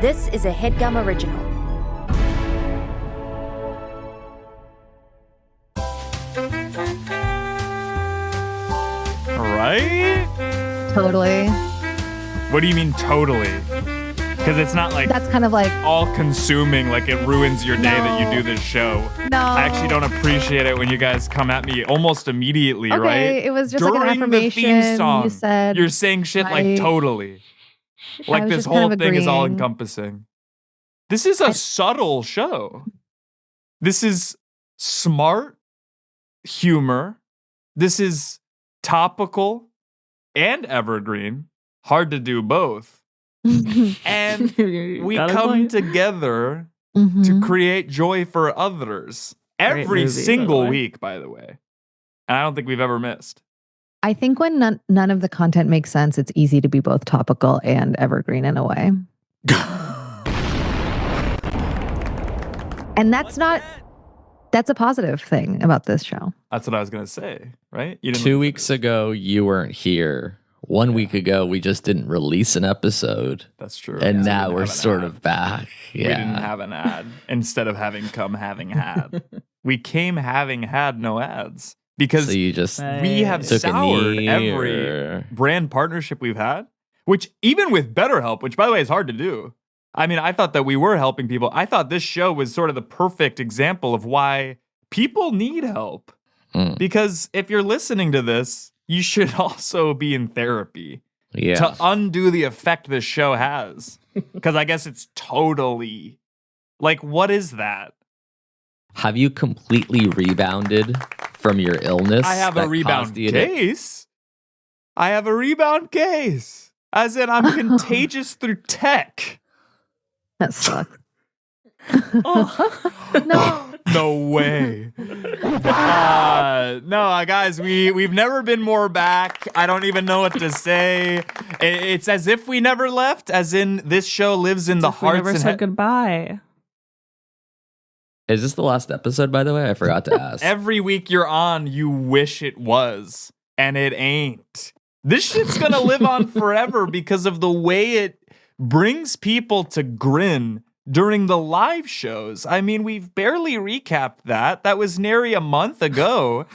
This is a Headgum original. Right? Totally. What do you mean totally? Because it's not like That's kind of like all consuming, like it ruins your day that you No. do this show. no. I actually don't appreciate it when you guys come at me almost immediately, right? Okay, it was just like an During affirmation. the theme song, You said you're saying shit like right. totally. Like was this just kind whole of thing is all agreeing. encompassing. This is a subtle show. This is smart humor. This is topical and evergreen. Hard to do both. And we come together to Mhm. create joy for others Great every movie, by the single way. week, by the way. And I don't think we've ever missed. I think when none of the content makes sense, it's easy to be both topical and evergreen in a way. And that's a positive thing about this show. That's what I was going to say, right? You 2 weeks ago, you weren't here. 1 week ago, we just didn't release an episode. That's true. And We now didn't we're have an sort ad. of back. We didn't Yeah. have an ad instead of having had. We came having had no ads because So you just we have took a soured knee every or- brand partnership we've had, which even with BetterHelp, which by the way is hard to do. I mean, I thought that we were helping people. I thought this show was sort of the perfect example of why people need help. Mm. Because if you're listening to this, you should also be in therapy Yeah. to undo the effect this show has. Because I guess it's totally like, what is that? Have you completely rebounded from your illness? I have a that rebound caused you to- case. I have a rebound case. As in, I'm contagious through tech. That sucks. Oh. No way. No, guys, we've never been more back. I don't even know what to say. It's as if we never left, as in this show lives in the We hearts never and said goodbye. Is this the last episode, by the way? I forgot to ask. Every week you're on, you wish it was, and it ain't. This shit's gonna live on forever because of the way it brings people to grin during the live shows. I mean, we've barely recapped that. That was nary a month ago.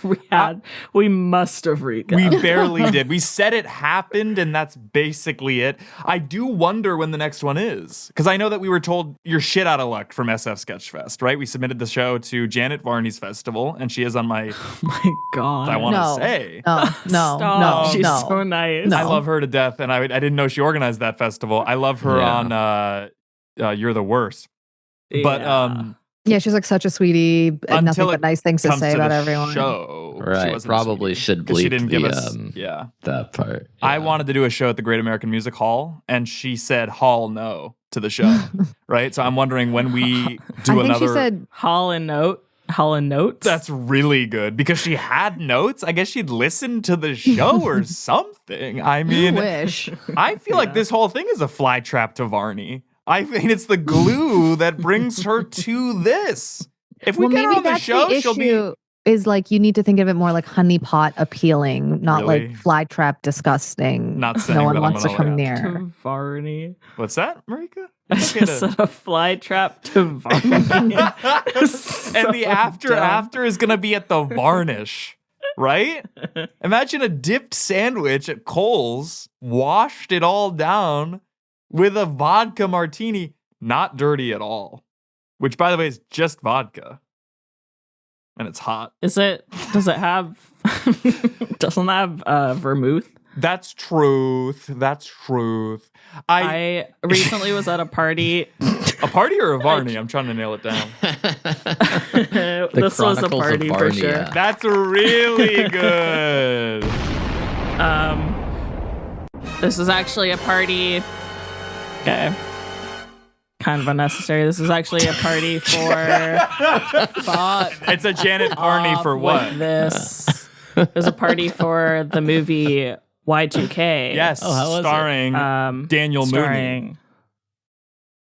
We must have recapped. We barely did. We said it happened, and that's basically it. I do wonder when the next one is, because I know that we were told you're shit out of luck from SF Sketchfest, right? We submitted the show to Janet Varney's festival, and she is on my, Oh my God. I want to No. say. No, Stop. She's no. so nice. No. I love her to death, and I didn't know she organized that festival. I love her Yeah. on You're the Worst. But Yeah, she's like such a sweetie and nothing until but it nice things to comes say to about the everyone. show, she Right, wasn't a probably sweetie, should 'cause she bleep didn't give the, us that part. I Yeah. wanted to do a show at the Great American Music Hall, and she said "Hall no" to the show, right? So I'm wondering when we do I think another. she said Holland Notes. That's really good because she had notes. I guess she'd listen to the show or something. I you mean, wish. I feel like this whole thing is a fly trap to Varney. I mean, it's the glue that brings her to this. If we Well, get her maybe on the that's show, the she'll be. issue. Is like you need to think of it more like honeypot appealing, not Really? like fly trap disgusting. Not saying no one that I'm wants to gonna come laugh. near. To Varney. What's that, Marika? I It's okay just to- said a fly trap to Varney. And the after is gonna be at the Varnish, right? Imagine a dipped sandwich at Kohl's, washed it all down with a vodka martini, not dirty at all. Which, by the way, is just vodka, and it's hot. Does it have doesn't have vermouth? That's truth. That's truth. I recently was at a party. A party or a Varney? I'm trying to nail it down. This was a Chronicles of party for Varney, sure. yeah. That's really good. This is actually a party. Okay. Kind of unnecessary. This is actually a party for. Fuck. It's a Janet Varney off for with what? This. There's a party for the movie Y2K. Yes, Oh, how was it? starring Daniel Mooney. starring.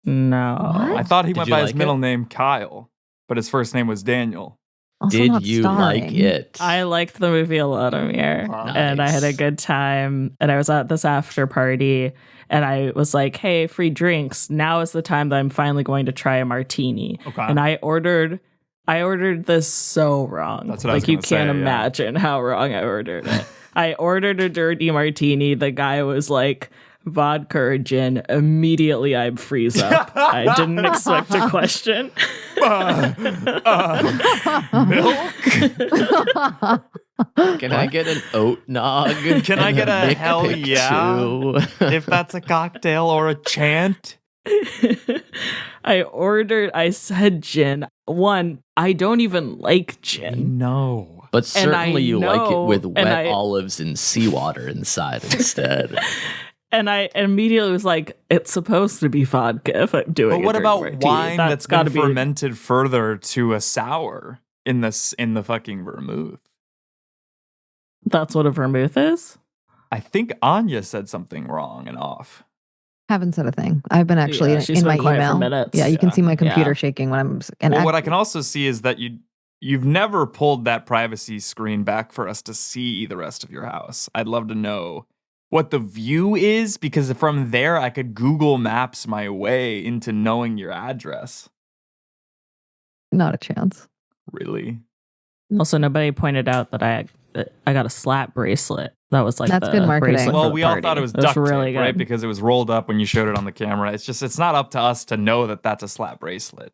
No. I thought he Did went you by his like middle it? name Kyle, but his first name was Daniel. Also Did not you starring. like it? I liked the movie a lot, Amir, and I had a Nice. good time. And I was at this after party, and I was like, "Hey, free drinks! Now is the time that I'm finally going to try a martini." Okay. And I ordered this so wrong. That's what I was like you gonna can't say, yeah. imagine how wrong I ordered it. I ordered a dirty martini. The guy was like, vodka or gin. Immediately I'd freeze up. I didn't expect a question. Milk? Can I get an oat nog? Can I and get a Mick hell pick yeah? too? If that's a cocktail or a chant. I said gin. One, I don't even like gin. No. But certainly you like it know- with and wet I- olives and seawater inside instead. And I immediately was like, it's supposed to be vodka if I'm doing But what a dirty about martini. wine that's been gotta be fermented further to a sour in the fucking vermouth? That's what a vermouth is? I think Anya said something wrong and off. Haven't said a thing. I've been actually Yeah, she's in been my quiet for email. minutes. Yeah, you can Yeah. see my computer Yeah. shaking when I'm. And Well, what I can also see is that you've never pulled that privacy screen back for us to see the rest of your house. I'd love to know what the view is, because from there I could Google Maps my way into knowing your address. not a chance. Really? Also, nobody pointed out that I got a slap bracelet. That was like That's the good marketing. bracelet Well, for the we all party. thought it was duct really tape, right? good. Because it was rolled up when you showed it on the camera. It's not up to us to know that that's a slap bracelet.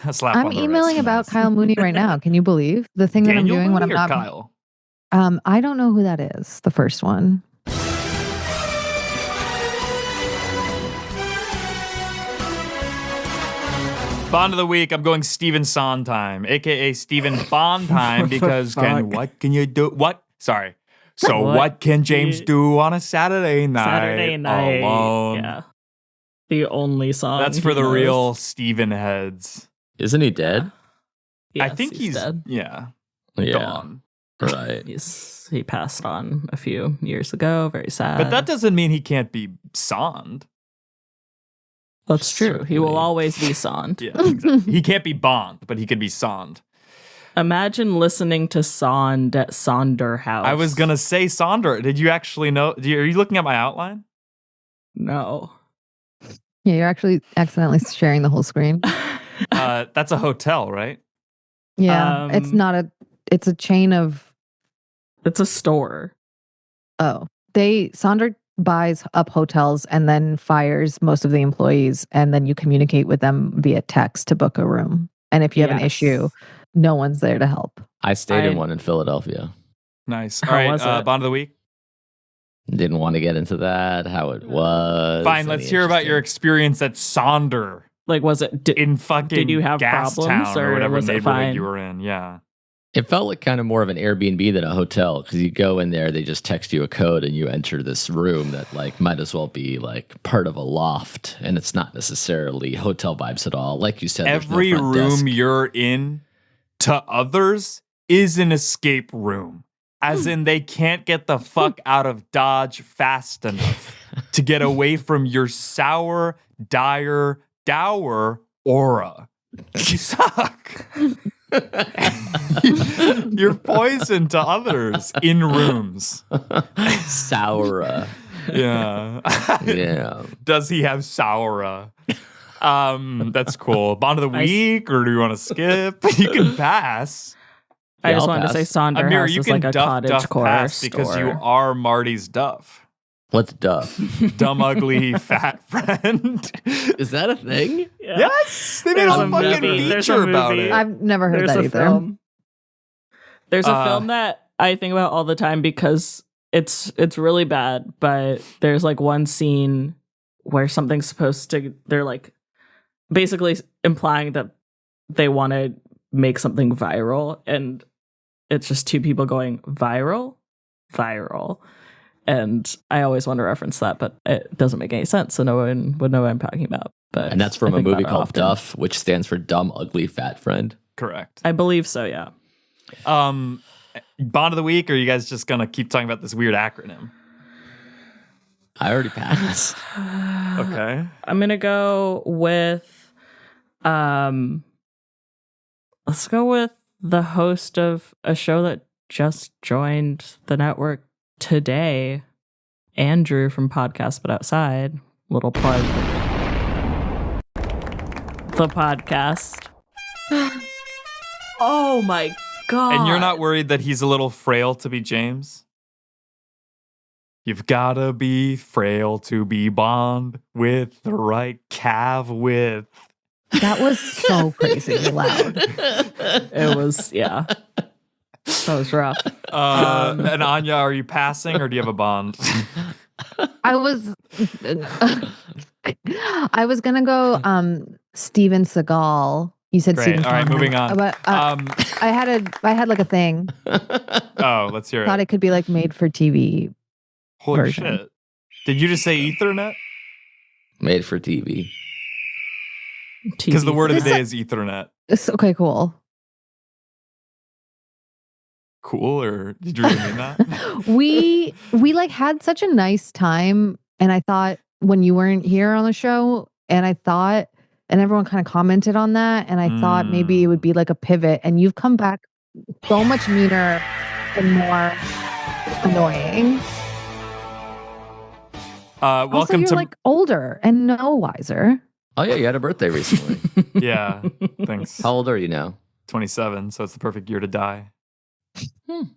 A slap I'm on the emailing wrist. about Nice. Kyle Mooney right now. Can you believe the thing that I'm Daniel doing when I'm Mooney or not? Kyle? I don't know who that is. The first one. Bond of the week, I'm going Steven Sondheim, aka Steven Bondheim, because what can you do? What? Sorry. So what can James do on a Saturday night? Alone. Yeah. The only song. That's for he the knows. real Steven heads. Isn't he dead? I Yes, think he's dead. yeah, Yeah. gone. Right. He passed on a few years ago. Very sad. But that doesn't mean he can't be Sond. That's true. He will Certainly. always be Sond. Yeah, exactly. He can't be Bond, but he could be Sond. Imagine listening to Sond at Sonder House. I was gonna say Sonder. Did you actually know? Are you looking at my outline? No. Yeah, you're actually accidentally sharing the whole screen. That's a hotel, right? Yeah, it's not a. It's a chain of. It's a store. Oh, Sonder buys up hotels and then fires most of the employees, and then you communicate with them via text to book a room. And if you have an Yes. issue, no one's there to help. I stayed in I- one in Philadelphia. Nice. How All right, was it? Bond of the week. Didn't want to get into that, how it was. Fine, let's any hear about your interesting- experience at Sonder Like, was it? in fucking Did you have Gastown problems, or or whatever was it neighborhood fine? you were in. Yeah. It felt like kind of more of an Airbnb than a hotel because you go in there, they just text you a code and you enter this room that like might as well be like part of a loft, and it's not necessarily hotel vibes at all. Like you said, there's no Every front room desk. you're in to others is an escape room. As in, they can't get the fuck out of Dodge fast enough to get away from your sour, dire, dour aura. You suck. You're poison to others in rooms. Soura. Yeah. Yeah. Does he have Soura? That's cool. Bond of the week, or do you want to skip? You can pass. I Yeah, just I'll wanted to say pass. Sonder Amir, House you is can like a duff cottage core pass store. because you are Marty's duff. What's duff? Dumb, ugly, fat friend. Is that a thing? Yeah. Yes, they made There's a a fucking movie. There's a feature about movie. it. I've never heard There's that a either. film. There's a Uh, film that I think about all the time because it's really bad, but there's like one scene where something's supposed to, they're like basically implying that they want to make something viral, and it's just two people going viral. And I always want to reference that, but it doesn't make any sense, so no one would know what I'm talking about. But And that's from I a think about movie it called often. Duff, which stands for Dumb, Ugly, Fat Friend. Correct. I believe so, yeah. Bond of the week, or are you guys just gonna keep talking about this weird acronym? I already passed. Okay. I'm gonna go with Let's go with the host of a show that just joined the network today, Andrew from Podcast But Outside. Little plug. The podcast. Oh my God. And you're not worried that he's a little frail to be James? You've gotta be frail to be Bond with the right calf width. That was so crazy loud. It was, yeah. That was rough. And Anya, are you passing or do you have a Bond? I was gonna go Steven Seagal. You said Great. Steven All right, Seagal. moving on. But I had like a thing. Oh, let's hear Thought it. it could be like made for TV. Holy version. shit. Did you just say Ethernet? Made for TV. Because the word of the This- day is Ethernet. It's okay, cool. Cool, or did you really mean that? we like had such a nice time, and I thought when you weren't here on the show, and everyone kind of commented on that, and I thought maybe it would be like a pivot, and you've come back so much meaner and more annoying. Also, Welcome you're to like older and no wiser. Oh yeah, you had a birthday recently. Yeah, thanks. How old are you now? 27, so it's the perfect year to die.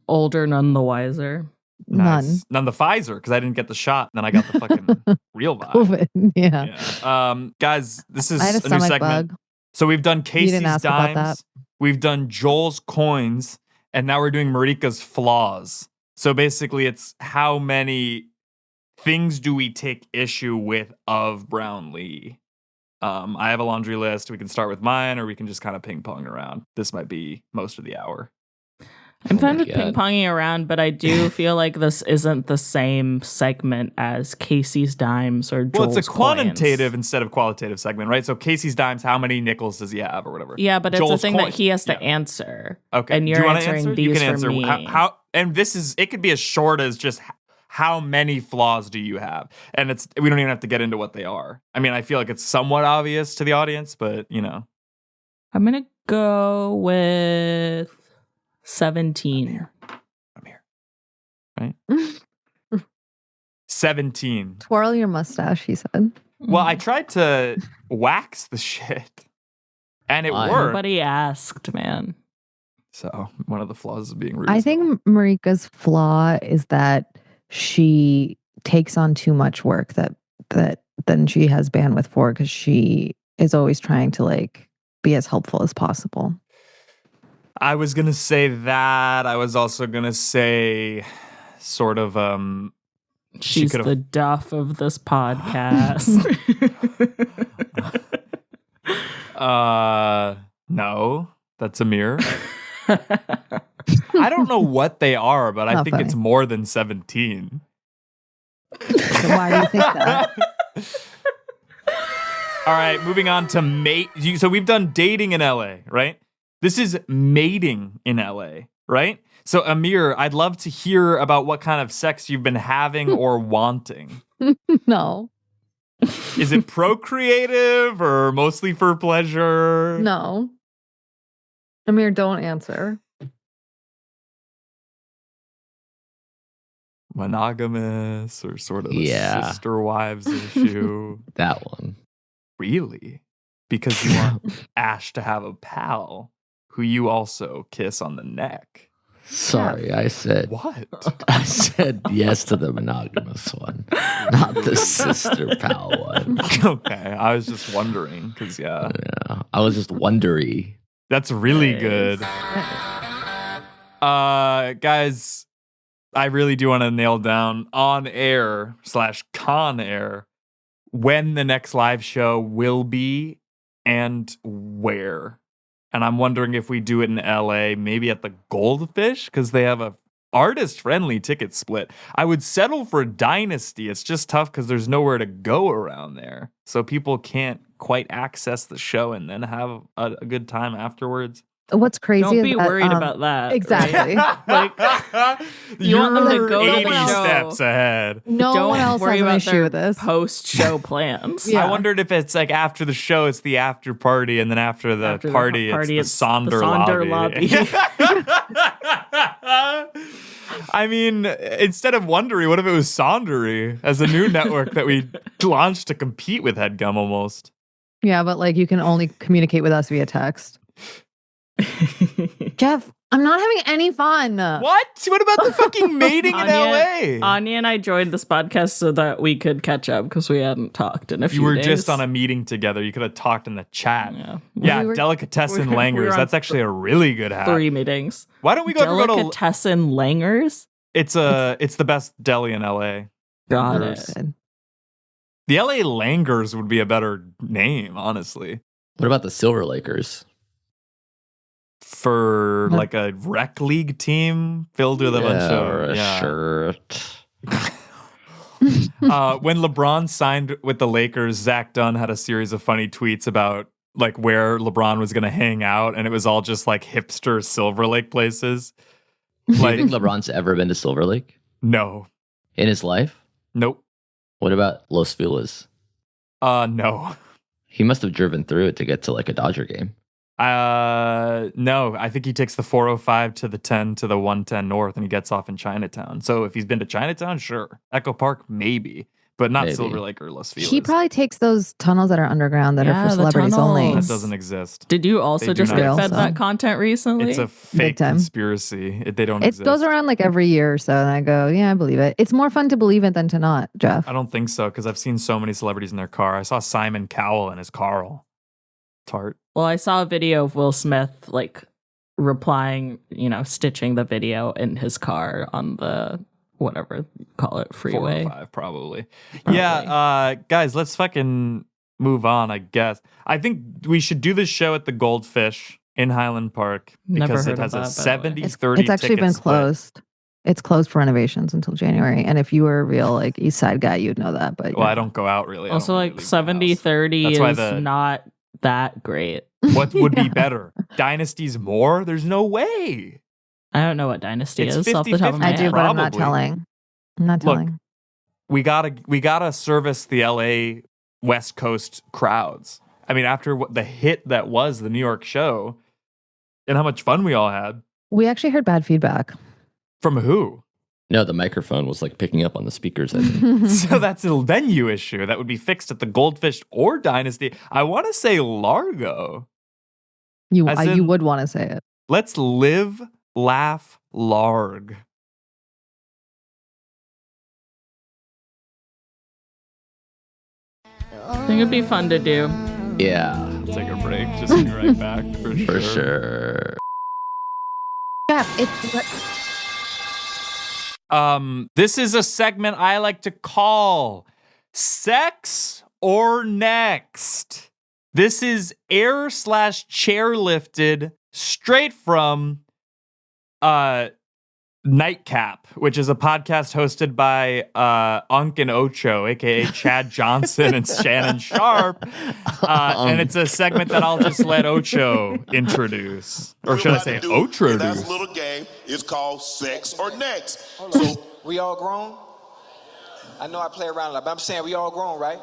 Older, none the wiser. Nice. None the Pfizer, because I didn't get the shot, and then I got the fucking real vibe. COVID. Yeah. Yeah. Guys, this is I had a a new stomach segment. bug. So we've done Casey's didn't ask about that. dimes, we've done Joel's coins, and now we're doing Marika's flaws. So basically, it's how many things do we take issue with of Brownlee? I have a laundry list. We can start with mine, or we can just kind of ping pong around. This might be most of the hour. I'm Oh fine my with God. ping ponging around, but I do feel like this isn't the same segment as Casey's dimes or Joel's Well, it's a quantitative coins. instead of qualitative segment, right? So Casey's dimes, how many nickels does he have, or whatever? Yeah, but it's Joel's a thing coins. that he has to Yeah. answer. Okay. And Do you're you wanna answering answer? these You can for answer. me. How? And this is. It could be as short as just how many flaws do you have? And we don't even have to get into what they are. I mean, I feel like it's somewhat obvious to the audience, but you know. I'm going to go with 17. Amir. Right? 17. Twirl your mustache, he said. Well, I tried to wax the shit, and it Why? worked. Nobody asked, man. So one of the flaws is being rude. I as hell. think Marika's flaw is that she takes on too much work that then she has bandwidth for, because she is always trying to like be as helpful as possible. I was gonna say that. I was also gonna say, sort of. She She's could've- the duff of this podcast. No, that's Amir. I don't know what they are, but I Not think it's funny. more than 17. So why do you think that? All right, moving on to mate. So we've done dating in LA, right? This is mating in LA, right? So Amir, I'd love to hear about what kind of sex you've been having or wanting. No. Is it procreative or mostly for pleasure? No. Amir, don't answer. Monogamous or sort of a Yeah. sister wives issue? That one. Really? Because you want Ash to have a pal who you also kiss on the neck. Sorry, I said What? I said yes to the monogamous one, not the sister pal one. Okay, I was just wondering because Yeah, I was just wondery. that's really Nice. good. Guys, I really do want to nail down on air / con air when the next live show will be and where. And I'm wondering if we do it in LA, maybe at the Goldfish, because they have a artist-friendly ticket split. I would settle for Dynasty. It's just tough because there's nowhere to go around there. So people can't quite access the show and then have a good time afterwards. What's crazy Don't is be that, worried about that. exactly. Right? Like, you want them to go to 80 the show. steps ahead. No Don't one else worry has an about issue their with this. post-show plans. Yeah. I wondered if it's like after the show, it's the after party, and then after the party, it's the Sonder lobby. I mean, instead of Wondery, what if it was Sondery as a new network that we launched to compete with Headgum almost? Yeah, but like you can only communicate with us via text. Geoff, I'm not having any fun. What? What about the fucking mating in LA? Anya and I joined this podcast so that we could catch up because we hadn't talked in a few You were days. just on a meeting together. You could have talked in the chat. Yeah, Delicatessen we were Langers. on That's actually a really good hack. 3 meetings. Why don't we go to Delicatessen Langers? It's the best deli in LA. Got Langers. it. The LA Langers would be a better name, honestly. What about the Silver Lakers? For like a rec league team filled with a bunch of or a shirt. When LeBron signed with the Lakers, Zach Dunn had a series of funny tweets about like where LeBron was going to hang out, and it was all just like hipster Silver Lake places. Do you think LeBron's ever been to Silver Lake No, in his life? nope, What about Los Feliz? no. He must have driven through it to get to like a Dodger game. No, I think he takes the 405 to the 10 to the 110 north, and he gets off in Chinatown. So if he's been to Chinatown, sure. Echo Park, maybe, but not Maybe. Silver Lake or Los Feliz. He probably takes those tunnels that are underground that are Yeah, for the celebrities only. tunnels. That doesn't exist. Did you also They do just not get fed exist. that content recently? It's a fake time. conspiracy. They don't It exist. goes around like every year or so, and I go, yeah, I believe it. It's more fun to believe it than to not, Geoff. I don't think so, because I've seen so many celebrities in their car. I saw Simon Cowell in his Carl. Tart. Well, I saw a video of Will Smith like replying, stitching the video in his car on the whatever you call it, freeway. 405, probably. Yeah, guys, let's fucking move on, I guess. I think we should do this show at the Goldfish in Highland Park because Never it has heard a of that, by the way. 70-30 It's actually ticket been split. closed. It's closed for renovations until January. And if you were a real like East Side guy, you'd know that. But Well, I don't go out really. I Also, don't like really leave the house. 70-30 That's why is not that great. What would be better? Dynasties more? There's no way. I don't know what Dynasty It's is off the top of 50-50. my I head. do, but I'm not Probably. telling. I'm not Look, telling. We gotta service the LA West Coast crowds. I mean, after the hit that was the New York show, and how much fun we all had. We actually heard bad feedback. From who? No, the microphone was like picking up on the speakers. I think. So that's a venue issue that would be fixed at the Goldfish or Dynasty. I want to say Largo. You As in- you would want to say it. Let's live, laugh, larg. I think it'd be fun to do. Yeah, Take a break. Just be right back for sure. for sure. Yeah, This is a segment I like to call Sex or Next. This is air/chair lifted straight from Nightcap, which is a podcast hosted by Unk and Ocho, aka Chad Johnson and Shannon Sharp. And it's a segment that I'll just let Ocho introduce. Or should I say That's Otroduce? a little game. It's called Sex or Next. Hold on. We all grown? I know I play around a lot, but I'm saying we all grown, right?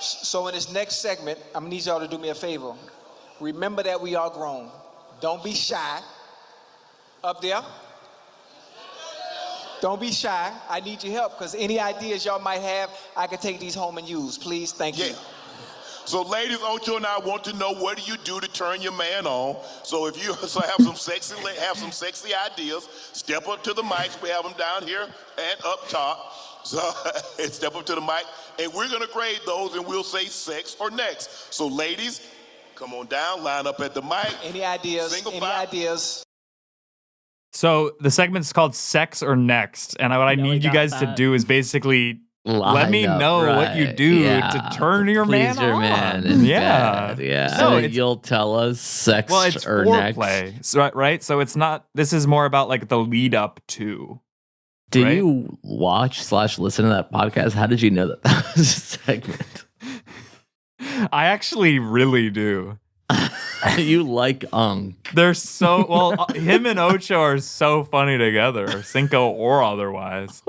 So in this next segment, I'm gonna need y'all to do me a favor. Remember that we all grown. Don't be shy. Up there. Don't be shy. I need your help because any ideas y'all might have, I can take these home and use. Please, thank you. Yeah. So ladies, Ocho and I want to know what do you do to turn your man on. So if you have some sexy ideas, step up to the mics. We have them down here and up top. So step up to the mic, and we're gonna grade those, and we'll say sex or next. So ladies, come on down, line up at the mic. Any ideas? Single Any file. ideas? So the segment's called Sex or Next. And what I know we need you got guys to that. do is basically let Line me up, know what you right. do Yeah. to turn your Please man your on. man in Yeah. bed. Yeah. No, So it's- you'll tell us sex Well, it's or next. foreplay, so, right? So it's not. This is more about like the lead up to. Did right? you watch/listen to that podcast? How did you know that that was a segment? I actually really do. You like They're so well. Him and Ocho are so funny together, Cinco or otherwise.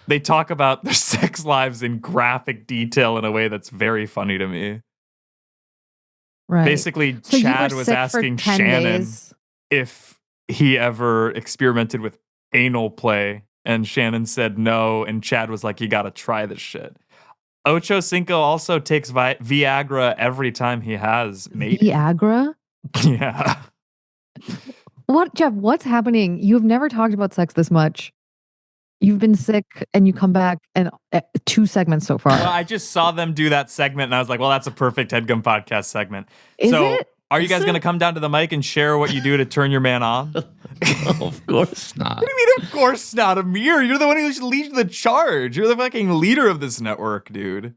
They talk about their sex lives in graphic detail in a way that's very funny to me. Right. Basically, So you Chad were was sick for asking 10 Shannon days. if he ever experimented with anal play, and Shannon said no, and Chad was like, "You got to try this shit." Ocho Cinco also takes Viagra every time he has mating. Viagra? Yeah. What, Geoff? What's happening? You've never talked about sex this much. You've been sick and you come back and 2 segments so far. Well, I just saw them do that segment and I was like, well, that's a perfect Headgum podcast segment. Is so it? are you guys going to come down to the mic and share what you do to turn your man on? Of course not. What do you mean, of course not, Amir? You're the one who should lead the charge. You're the fucking leader of this network, dude.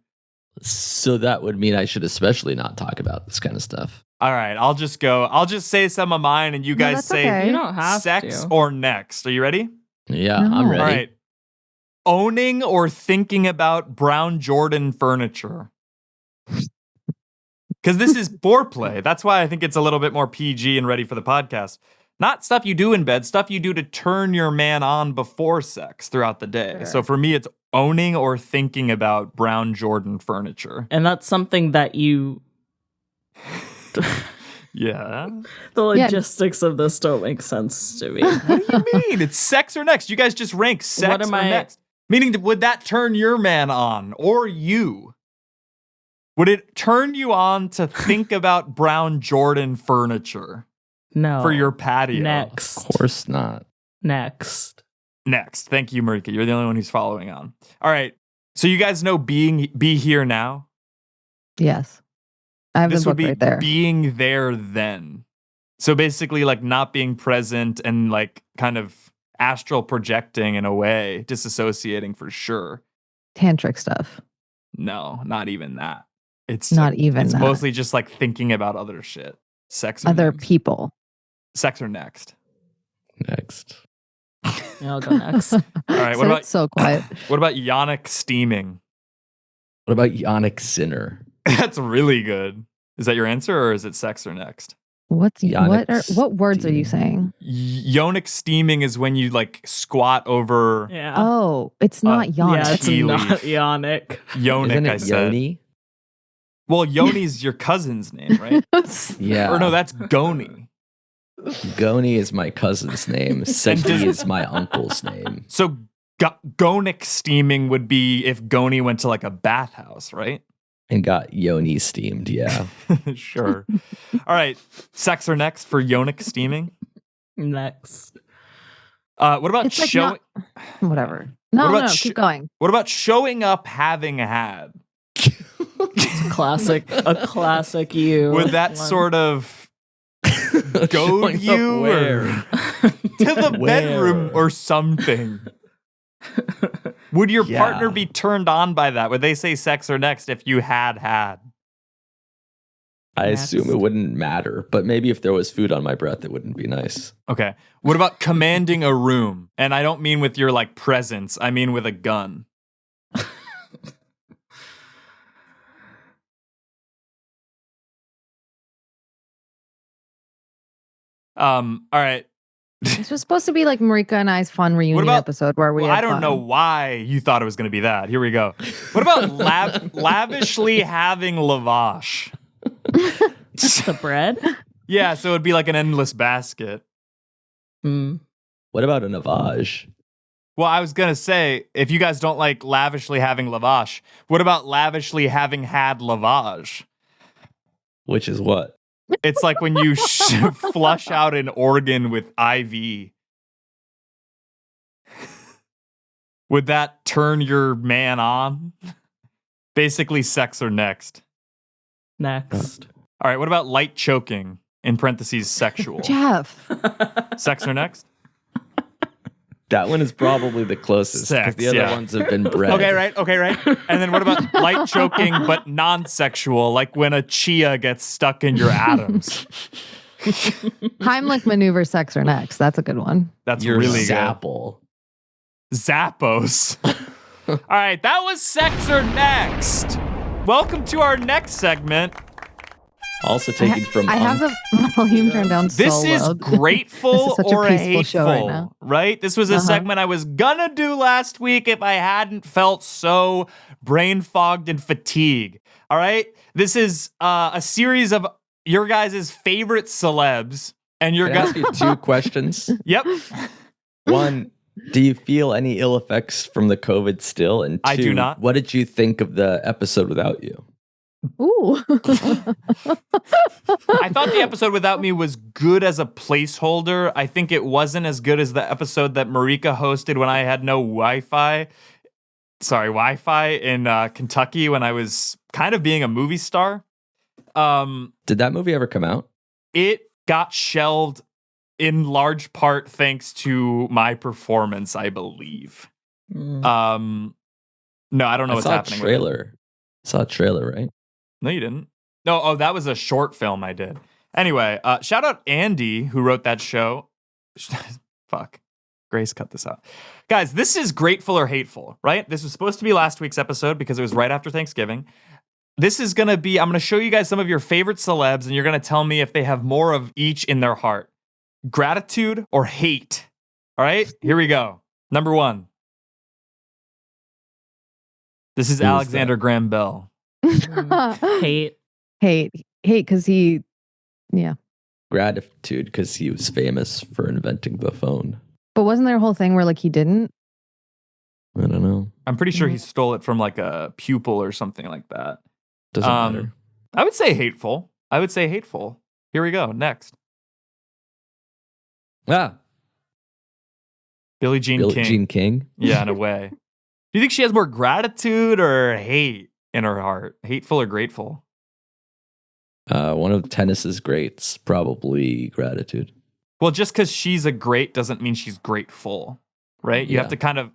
So that would mean I should especially not talk about this kind of stuff. All right, I'll just go. I'll just say some of mine and you guys that's say okay. You don't have sex to. or next. Are you ready? Yeah, No. I'm ready. All right. Owning or thinking about brown Jordan furniture. Because this is foreplay. That's why I think it's a little bit more PG and ready for the podcast. Not stuff you do in bed, stuff you do to turn your man on before sex throughout the day. Sure. So for me, it's owning or thinking about brown Jordan furniture. And that's something that you. Yeah. The logistics of this don't make sense to me. What do you mean? It's sex or next. You guys just rank sex What am or I- next. Meaning, would that turn your man on or you? Would it turn you on to think about brown Jordan furniture No. for your patio? Next. Of course not. Next. Next. Thank you, Marika. You're the only one who's following on. All right. So you guys know be here now? Yes. I have This the would book be right there. being there then. So basically like not being present and like kind of astral projecting in a way, disassociating for sure. Tantric stuff. No, not even that. It's Not even It's that. mostly just like thinking about other shit. Sex or Other next. people. Sex or next. Next. Yeah, I'll go next. All right. What So about it's so quiet. what about Yannick steaming? What about Yannick Sinner? That's really good. Is that your answer or is it sex or next? What words are you saying? Yonic steaming is when you like squat over Yeah. Oh, it's not Yeah, Yannick. it's tea not leaf. Yannick. Yonic, Isn't it I said. Yoni? Well, Yoni's your cousin's name, right? Yeah. Or no, that's Goni. Goni is my cousin's name. Seki is my uncle's name. So Gonic steaming would be if Goni went to like a bathhouse, right? And got Yoni steamed, yeah. Sure. All right. Sex or next for Yonic steaming? Next. What about It's like showing? Whatever. No, What about keep going. What about showing up having had? Classic. A classic you. Would that one. sort of goad Showing up you where? or to the bedroom or something? Would your Yeah. partner be turned on by that? Would they say sex or next if you had? I Next. assume it wouldn't matter, but maybe if there was food on my breath, it wouldn't be nice. Okay. What about commanding a room? And I don't mean with your like presence. I mean with a gun. All right. This was supposed to be like Marika and I's fun reunion about- episode where we Well, had I don't fun. know why you thought it was going to be that. Here we go. What about lavishly having lavash? The bread? Yeah, so it'd be like an endless basket. Mm. What about a navage? Well, I was going to say, if you guys don't like lavishly having lavash, what about lavishly having had lavage? Which is what? It's like when you flush out an organ with IV. Would that turn your man on? Basically, sex or next. Next. All right, what about light choking? In parentheses, sexual. Geoff. Sex or next? That one is probably the closest. 'Cause Sex, the other yeah. ones have been bred. Okay, right. And then what about light choking but non-sexual, like when a chia gets stuck in your atoms? Heimlich maneuver sex or next. That's a good one. That's You're really Zapple. good. Zappos. All right, that was sex or next. Welcome to our next segment. Also taken from I have the volume turned down so This is low. grateful This is such a or peaceful hateful, show right now. right? This was a Uh-huh. segment I was gonna do last week if I hadn't felt so brain fogged and fatigued. All right, this is a series of your guys' favorite celebs, and your Can I guys. ask you two questions? Yep, One, do you feel any ill effects from the COVID still? And two, I do not. What did you think of the episode without you? Ooh. I thought the episode without me was good as a placeholder. I think it wasn't as good as the episode that Marika hosted when I had no Wi-Fi in Kentucky when I was kind of being a movie star. Did that movie ever come out? It got shelved in large part thanks to my performance, I believe. No, I don't know I what's saw happening. a with it. trailer. Saw a trailer, right? No, you didn't. No, oh, that was a short film I did. Anyway, shout out Andy who wrote that show. Fuck. Grace cut this out. Guys, this is grateful or hateful, right? This was supposed to be last week's episode because it was right after Thanksgiving. This is going to be, I'm going to show you guys some of your favorite celebs, and you're going to tell me if they have more of each in their heart. Gratitude or hate. All right, here we go. Number one. This is Who is Alexander Graham Bell. Hate. hate, because yeah. Gratitude, because he was famous for inventing the phone. But wasn't there a whole thing where like he didn't? I don't know. I'm pretty sure he stole it from like a pupil or something like that. Doesn't matter. I would say hateful. Here we go. Next. Billie Jean Billie King. Jean King. Yeah, in a way. Do you think she has more gratitude or hate in her heart? Hateful or grateful? One of tennis's greats, probably gratitude. Well, just because she's a great doesn't mean she's grateful, right? You have Yeah. to kind of,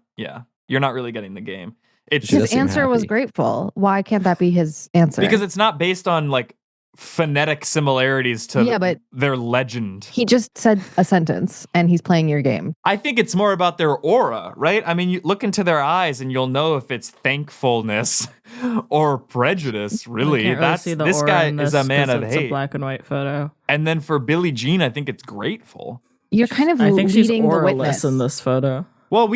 you're not really getting the game. It's She does His seem answer was happy. grateful. Why can't that be his answer? because it's not based on like phonetic similarities to Yeah, but- their legend. he just said a sentence and he's playing your game. I think it's more about their aura, right? I mean, you look into their eyes and you'll know if it's thankfulness or prejudice, really. I can't really see the This aura guy in is this a man 'cause of it's a hate. black and white photo. And then for Billie Jean, I think it's grateful. You're kind of I think she's leading the auraless witness. in this photo. Well,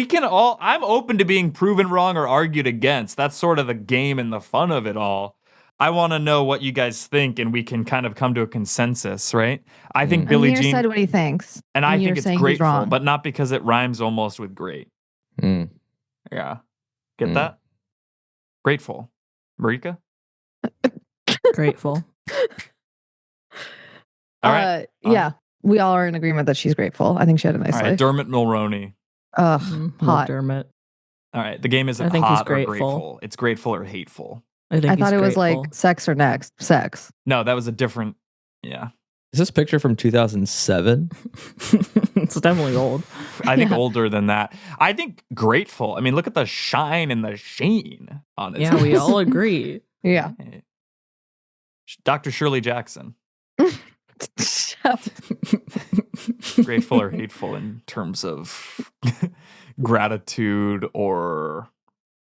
I'm open to being proven wrong or argued against. That's sort of the game and the fun of it all. I want to know what you guys think, and we can kind of come to a consensus, right? I think Billie Amir Jean, said what he thinks, and I you're think it's saying he's grateful, wrong. but not because it rhymes almost with great. Mm. Yeah. Get that? Grateful. Marika? Grateful. All right. Yeah, we all are in agreement that she's grateful. I think she had a nice All right. life. Dermot Mulroney. Ugh, Love hot. Dermot. All right. The game isn't I think he's hot or grateful. grateful. It's grateful or hateful. I think I thought he's it was grateful. like sex or next. Sex. No, that was a different. Yeah. Is this picture from 2007? It's definitely old. I think Yeah. older than that. I think grateful. I mean, look at the shine and the sheen on it. Yeah, we all agree. Yeah. Dr. Shirley Jackson. Grateful or hateful in terms of gratitude or.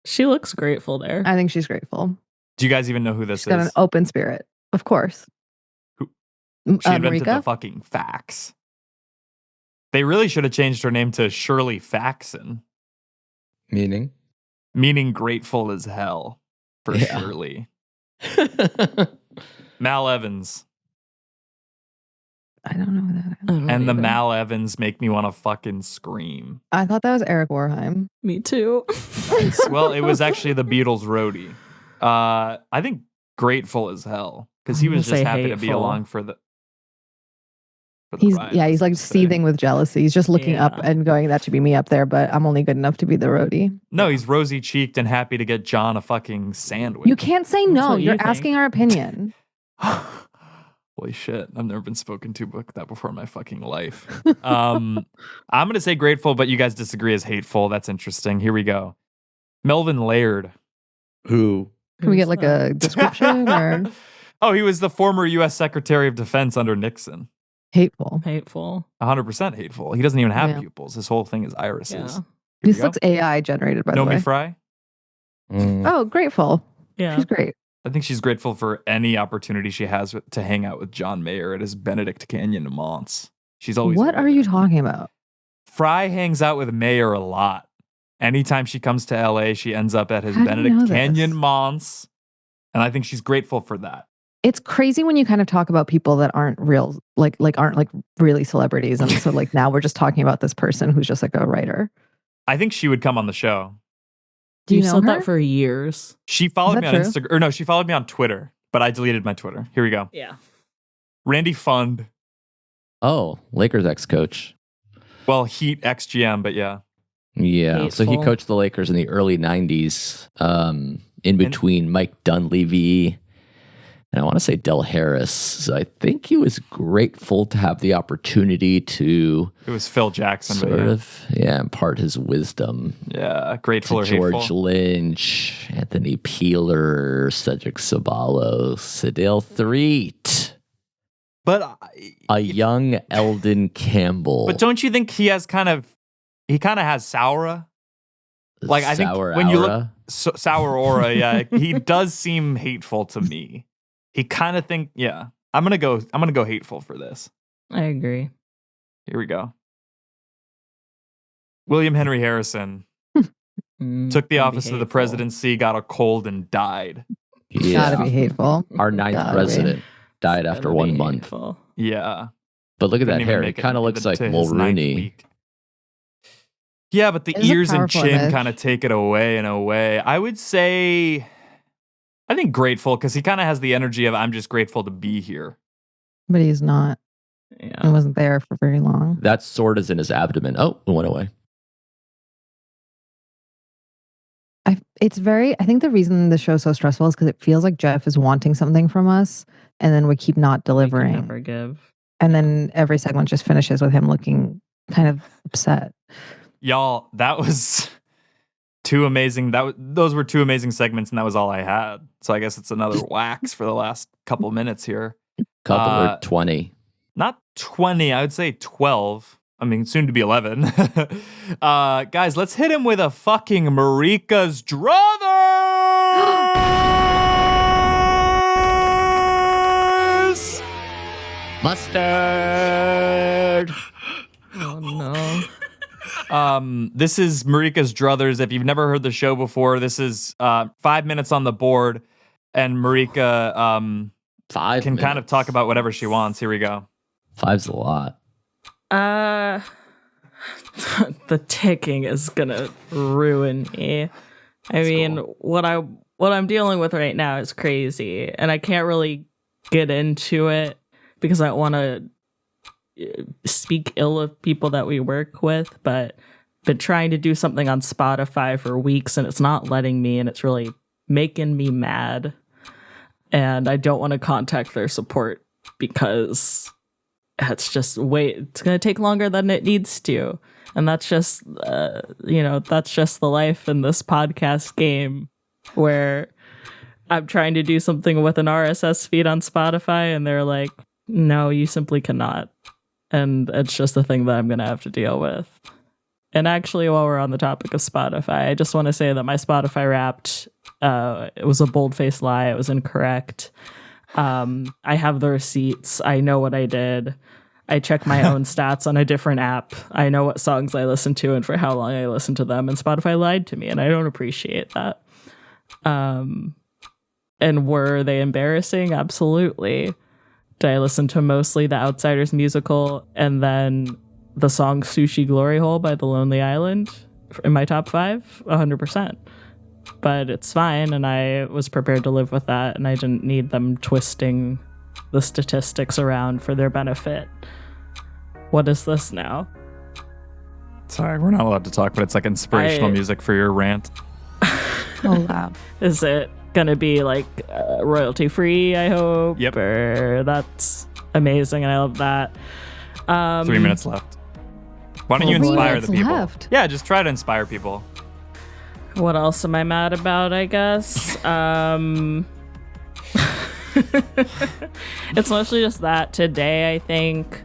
She looks grateful there. I think she's grateful. Do you guys even know who this She's got is? an open spirit. Of course. Who- She invented the Marika? fucking fax. They really should have changed her name to Shirley Faxon, Meaning? meaning grateful as hell for Yeah. Shirley. Mal Evans. I don't know who that is. I don't And the either. Mal Evans make me want to fucking scream. I thought that was Eric Warheim. Me too. Well, it was actually the Beatles roadie. I think grateful as hell because he I'm was gonna just say happy to be hateful. along for the. He's ride, yeah, he's like let's say. seething with jealousy. He's just looking up Yeah. and going, "That should be me up there," but I'm only good enough to be the roadie. No, he's rosy cheeked and happy to get John a fucking sandwich. You can't say That's no. what you You're think. asking our opinion. Holy shit. I've never been spoken to like that before in my fucking life. I'm going to say grateful, but you guys disagree as hateful. That's interesting. Here we go. Melvin Laird. Who? Can we get like a description or Oh, he was the former U.S. Secretary of Defense under Nixon. hateful? Hateful. 100% hateful. He doesn't even have Yeah. pupils. His whole thing is irises. Yeah. Here we This go. looks AI generated, by the Nomi way. Fry. Mm. Oh, grateful. Yeah. She's great. I think she's grateful for any opportunity she has to hang out with John Mayer at his Benedict Canyon Mons. She's always. What aware are you there. talking about? Fry hangs out with Mayer a lot. Anytime she comes to LA, she ends up at his How do you know Benedict this? Canyon Mons. And I think she's grateful for that. It's crazy when you kind of talk about people that aren't real, like aren't like really celebrities. And so like now we're just talking about this person who's just like a writer. I think she would come on the show. Do you You've know said her? that for years. She followed Is me that on true? Instagram. Or no, she followed me on Twitter, but I deleted my Twitter. Here we go. Yeah. Randy Fund. Oh, Lakers ex-coach. Well, Heat ex-GM, but yeah. Yeah, so he Hateful. coached the Lakers in the early 90s, in between Mike Dunleavy and I want to say Del Harris. So I think he was grateful to have the opportunity to It was Phil Jackson. but sort yeah. of, impart his wisdom Yeah, grateful to or George hateful. Lynch, Anthony Peeler, Cedric Sabalos, Sadale Threet, But a young Eldon Campbell. but don't you think he has kind of has Soura? Like I think Sour when you look aura. sour aura, yeah, he does seem hateful to me. He kind of I'm gonna go hateful for this. I agree. Here we go. William Henry Harrison took the office of the presidency, got a cold, and died. Yeah. Gotta be hateful. Our ninth Gotta be. president died after 1 month. Yeah, But look at couldn't that even hair. make It kind of looks like to his ninth Mulrooney. week. Yeah, but the It is a ears and powerful chin image. kind of take it away in a way. I would say, I think grateful because he kind of has the energy of I'm just grateful to be here. But he's not. He Yeah. wasn't there for very long. That sword is in his abdomen. Oh, it went away. I think the reason the show's so stressful is because it feels like Geoff is wanting something from us and then we keep not We can delivering. never give. And then every segment just finishes with him looking kind of upset. Y'all, that was two amazing. Those were two amazing segments, and that was all I had. So I guess it's another wax for the last couple minutes here. Couple or 20. Not 20, I would say 12. I mean, soon to be 11. Guys, let's hit him with a fucking Marika's druthers. Mustard! Oh no. This is Marika's druthers. If you've never heard the show before, this is 5 minutes on the board, and Marika 5 can kind of minutes. talk about whatever she wants. Here we go. 5's a lot. The ticking is gonna ruin me. I mean, what I'm dealing with right now is crazy, and I can't really get into it because I don't want to speak ill of people that we work with, but been trying to do something on Spotify for weeks and it's not letting me, and it's really making me mad. And I don't want to contact their support because it's going to take longer than it needs to. And that's just, that's just the life in this podcast game where I'm trying to do something with an RSS feed on Spotify and they're like, no, you simply cannot. And it's just a thing that I'm going to have to deal with. And actually, while we're on the topic of Spotify, I just want to say that my Spotify Wrapped, it was a bold-faced lie. It was incorrect. I have the receipts. I know what I did. I check my own stats on a different app. I know what songs I listen to and for how long I listen to them. And Spotify lied to me, and I don't appreciate that. And were they embarrassing? Absolutely. Did I listen to mostly the Outsiders musical and then the song Sushi Glory Hole by The Lonely Island in my top 5? 100%. But it's fine, and I was prepared to live with that, and I didn't need them twisting the statistics around for their benefit. What is this now? Sorry, we're not allowed to talk, but it's like inspirational I- music for your rant. Oh, wow. Is it gonna be like royalty free, I hope? Yep. Or that's amazing, and I love that. 3 minutes left. Why don't you Three inspire minutes the people? left. Yeah, just try to inspire people. What else am I mad about, I guess? It's mostly just that today, I think.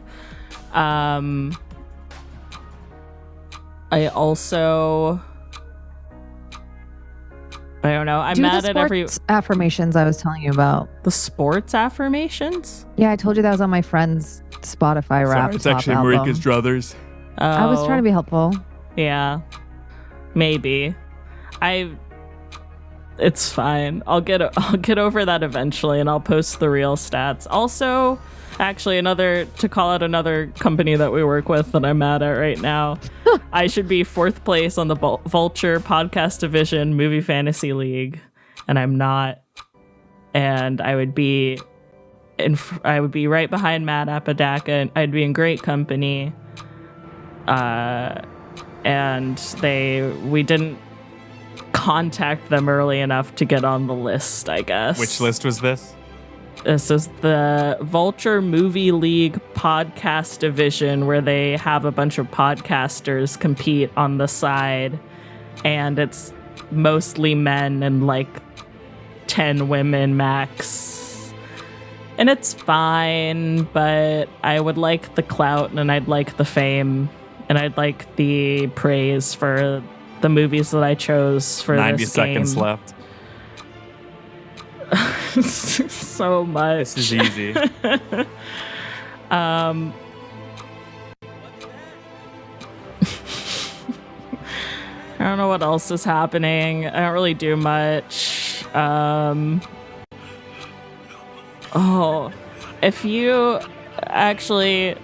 I don't know. I'm Do mad the at every sports affirmations I was telling you about. the sports affirmations. Yeah, I told you that was on my friend's Spotify rap. It's actually Marika's druthers. I was trying to be helpful. Yeah, maybe. It's fine. I'll get over that eventually, and I'll post the real stats. Also, actually, to call out another company that we work with that I'm mad at right now. I should be 4th place on the Vulture Podcast Division Movie Fantasy League, and I'm not. And I would be right behind Matt Apodaca, and I'd be in great company. And we didn't contact them early enough to get on the list, I guess. Which list was this? This is the Vulture Movie League podcast division, where they have a bunch of podcasters compete on the side, and it's mostly men and like 10 women max. And it's fine, but I would like the clout, and I'd like the fame, and I'd like the praise for the movies that I chose for 90 this game. seconds left. So much. This is easy. I don't know what else is happening. I don't really do much. If you actually,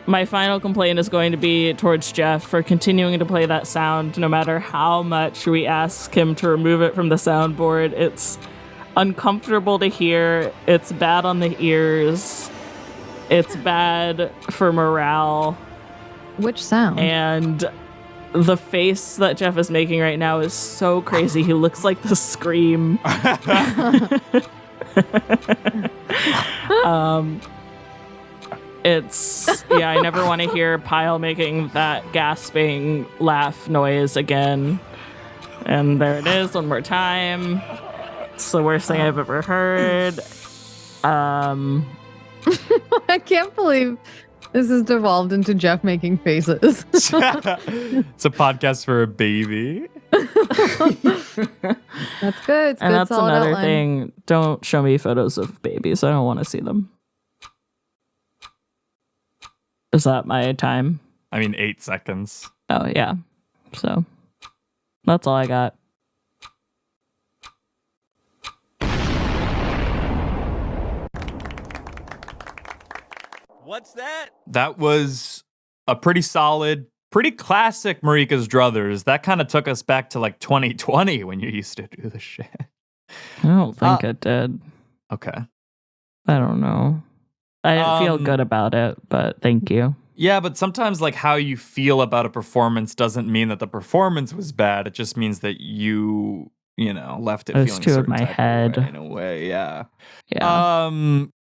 my final complaint is going to be towards Geoff for continuing to play that sound no matter how much we ask him to remove it from the soundboard. It's uncomfortable to hear. It's bad on the ears. It's bad for morale. Which sound? And the face that Geoff is making right now is so crazy. He looks like the Scream. I never want to hear Pyle making that gasping laugh noise again. And there it is, one more time. It's the worst thing I've ever heard. I can't believe this has devolved into Geoff making faces. It's a podcast for a baby. That's good. It's And good, that's solid another outline. thing. Don't show me photos of babies. I don't want to see them. Is that my time? I mean, 8 seconds. Oh, yeah. So, that's all I got. What's that? That was a pretty solid, pretty classic Marika's druthers. That kind of took us back to like 2020 when you used to do the shit. I don't think it did. Okay. I don't know. I didn't feel good about it, but thank you. Yeah, but sometimes like how you feel about a performance doesn't mean that the performance was bad. It just means that you left it It was feeling too a in certain my type of head. way, in a way, yeah. Yeah.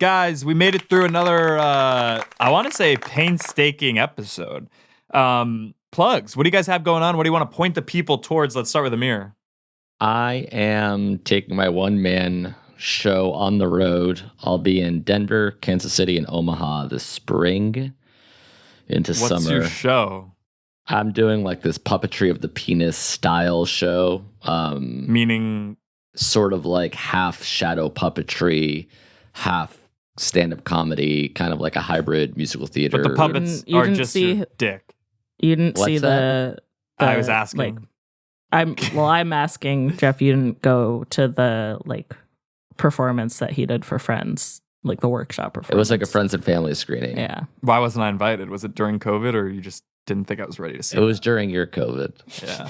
Guys, we made it through another I want to say painstaking episode. Plugs. What do you guys have going on? What do you want to point the people towards? Let's start with Amir. I am taking my one-man show on the road. I'll be in Denver, Kansas City, and Omaha this spring into What's summer. your show? I'm doing like this puppetry of the penis style show. Meaning Sort of like half shadow puppetry, half stand-up comedy, kind of like a hybrid musical theater. but the puppets You are didn't just see- your dick. You didn't What's see that? I was asking. Like, I'm asking Geoff. You didn't go to the like performance that he did for Friends, like the workshop performance. It was like a friends and family screening. Yeah. Why wasn't I invited? Was it during COVID or you just didn't think I was ready to see It was during your COVID. Yeah.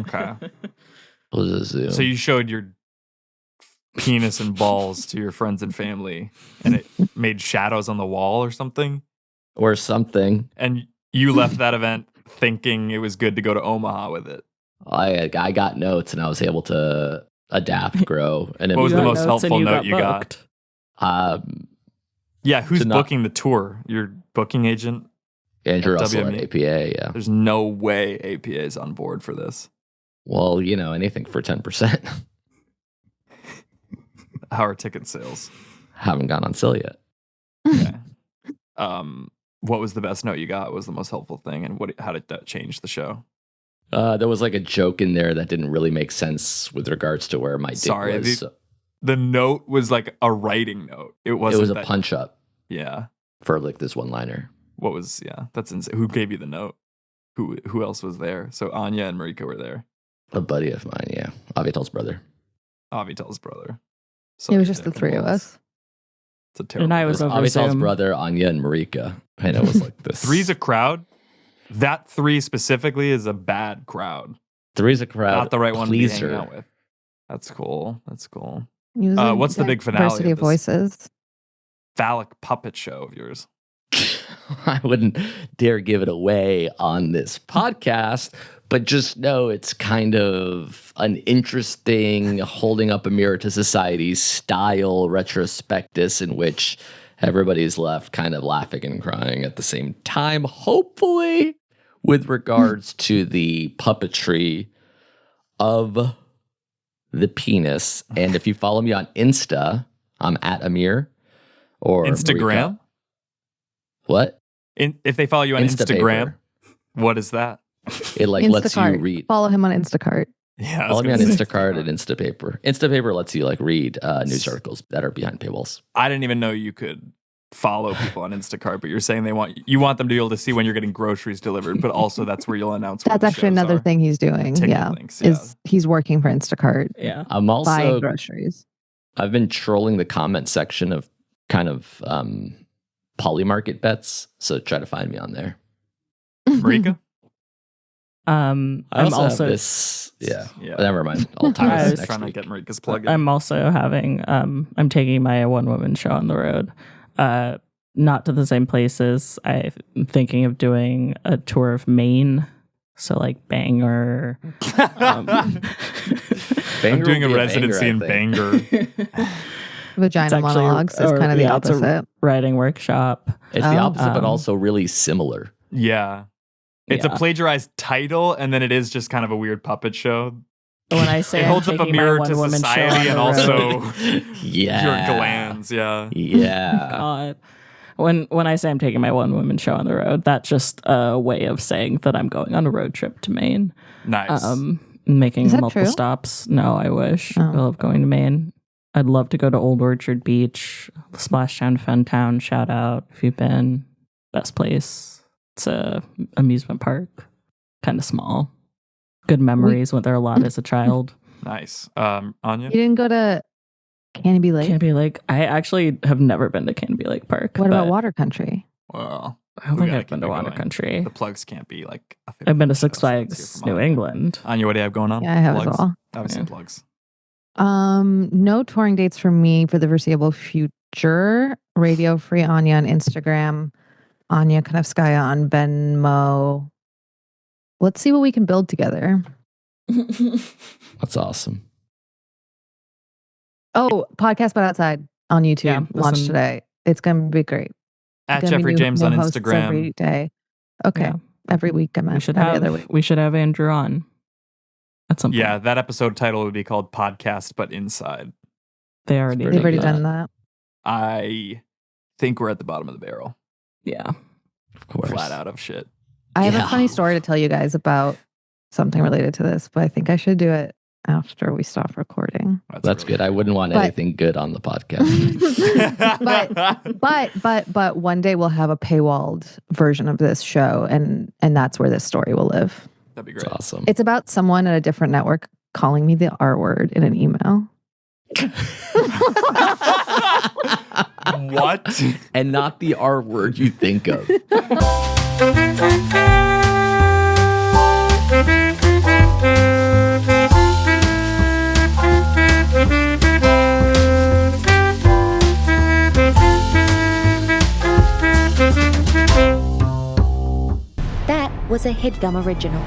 Okay. It was a Zoom. So you showed your penis and balls to your friends and family and it made shadows on the wall or something? or something. And you left that event thinking it was good to go to Omaha with it. I got notes and I was able to adapt, grow, and What was You the got most notes and helpful note you got? booked. Yeah, who's To not- booking the tour? Your booking agent? Andrew At Russell at WME? APA? Yeah. There's no way APA is on board for this. Well, anything for 10%. How are ticket sales? Haven't gone on sale yet. Okay. What was the best note you got? What was the most helpful thing, and how did that change the show? There was like a joke in there that didn't really make sense with regards to where my dick Sorry, was. the note was like a writing note. It It wasn't. was a that- punch up Yeah. for like this one liner. What was? Yeah. That's insane. Who gave you the note? Who else was there? So Anya and Marika were there. A buddy of mine, yeah. Avital's brother. Avital's brother. It was just the three of us. It's a terrible. And I was group. over Avital's Zoom. brother, Anya and Marika. And it was like this. Three's a crowd. That three specifically is a bad crowd. Three's a crowd. Not the right one to be pleaser. hanging out with. That's cool. That's cool. It was a What's the big finale diversity of of this? voices. Phallic puppet show of yours. I wouldn't dare give it away on this podcast, but just know it's kind of an interesting holding up a mirror to society style retrospectus in which everybody's left kind of laughing and crying at the same time, hopefully, with regards to the puppetry of the penis. And if you follow me on Insta, I'm at Amir or Instagram? Marika. What? If they follow you on Instapaper. Instagram, what is that? It like lets you Instacart. read. Follow him on Instacart. Yeah, I was Follow me on gonna say Instacart and Instapaper. Instapaper lets you like read news articles that are behind paywalls. I didn't even know you could follow people on Instacart, but you're saying you want them to be able to see when you're getting groceries delivered, but also that's where you'll announce. That's actually another thing he's doing. Ticket Yeah. links, yeah. Is he's working for Instacart, Yeah. I'm buying also groceries. I've been trolling the comment section of kind of polymarket bets, so try to find me on there. Marika? I'm I also have this. Yeah. Yeah. Never mind. I'll talk I about was this next Trying to week. get Marika's plug in. I'm also having I'm taking my one woman show on the road. Not to the same places. I'm thinking of doing a tour of Maine. So like Bangor. I'm Bangor doing will a be residency in Bangor, I think. Bangor. Vagina It's actually- monologues is or, kind of the yeah, it's a opposite. writing workshop. It's the Oh. opposite, but also really similar. Yeah. It's Yeah. a plagiarized title, and then it is just kind of a weird puppet show. When I say It I'm holds up a taking my mirror to one-woman show society and on the road- also Yeah. your glands. Yeah. Yeah. God. When I say I'm taking my one woman show on the road, that's just a way of saying that I'm going on a road trip to Maine. Nice. Making Is that multiple true? stops. No, I wish. Oh. I love going to Maine. I'd love to go to Old Orchard Beach, Splashdown Fun Town. Shout out if you've been. Best place. It's a amusement park, kind of small. Good memories. Went there a lot as a child. Nice. Anya? You didn't go to Canopy Lake? Canby Lake. I actually have never been to Canby Lake Park. What about but Water Country? Well, I don't we think gotta I've been keep to it Water going. Country. The plugs can't be like. I've been to 50% Six of the sense Flags here from New Anya. England. Anya, what do you have going on? Yeah, I have as Plugs? well. Obviously, Yeah. plugs. No touring dates for me for the foreseeable future. Radio Free Anya on Instagram. Anya Kanevskaya on Venmo. Let's see what we can build together. That's awesome. Oh, podcast but outside on YouTube Yeah, launched listen. today. It's gonna be great. At Gonna be Jeffrey new- James new on hosts Instagram. every day. Okay, Yeah. every week I'm We at should every have other week. we should have Andrew on at some point. Yeah, that episode title would be called Podcast But Inside. They already Pretty They've already good. done that. I think we're at the bottom of the barrel. Yeah. Of course. Flat out of shit. I have Yeah. a funny story to tell you guys about something related to this, but I think I should do it after we stop recording. That's really good. I wouldn't want But- anything good on the podcast. But one day we'll have a paywalled version of this show, and that's where this story will live. That'd be It's great. awesome. It's about someone at a different network calling me the R word in an email. What? And not the R word you think of. That was a Headgum original.